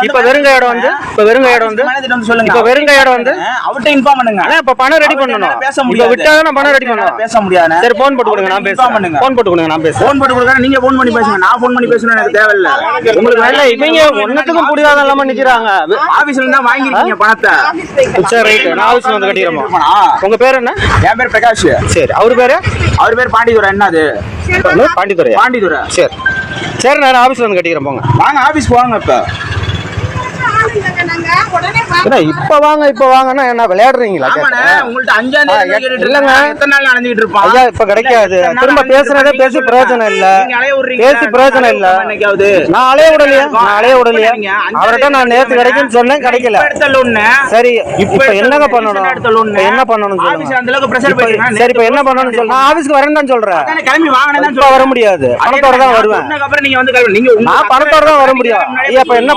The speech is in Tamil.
இப்ப வெறுங்கையோட வந்து இப்ப வெறுங்கையோட வந்து அவர்கிட்ட இன்ஃபார்ம் பண்ணுங்க. இப்ப பணம் ரெடி பண்ணணும். இப்ப விட்டாதான் பணம் ரெடி பண்ணணும். பேச முடியாது. சரி போன் போட்டு கொடுங்க, நான் பேசுறேன். போன் போட்டு கொடுங்க, நான் பேசுறேன். போன் போட்டு கொடுங்க, நீங்க போன் பண்ணி பேசுங்க. நான் போன் பண்ணி பேசணும் எனக்கு தேவையில்ல. உங்களுக்கு வேலை இவங்க ஒன்னத்துக்கும் புரியாத இல்லாம நிக்கிறாங்க. ஆபீஸ்ல இருந்தா வாங்கிருக்கீங்க பணத்தை. சரி ரைட், நான் ஆபீஸ்ல வந்து கட்டிடுறோம். உங்க பேர் என்ன? என் பேர் பிரகாஷ். சரி, அவர் பேரு பாண்டிதுரை. என்னது பாண்டிதுரை? பாண்டிதுரை. சரி சரி, நான் ஆபீஸ்ல வந்து கட்டிக்கிறேன். போங்க, வாங்க ஆபீஸ்க்கு வாங்க. இப்ப வாங்கன்னா என்ன விளையாடுறீங்களா? ஐயா இப்ப கிடைக்காது. திரும்ப பேசுறதே பேசி பிரயோஜனம் இல்ல. நான் அலைய விடலையா? அவர்கிட்ட நான் நேத்து கிடைக்குன்னு சொன்னேன், கிடைக்கல. சரி இப்ப என்னங்க பண்ணணும்? என்ன பண்ணணும் சொல்லுங்க. சரி இப்ப என்ன பண்ணணும்னு சொல்ல, நான் ஆபீஸ்க்கு வரேன்னு தான் சொல்றேன். வர முடியாது, பணத்தோட தான் வருவேன். நான் பணத்தோட தான் வர முடியும். ஐயா இப்ப என்ன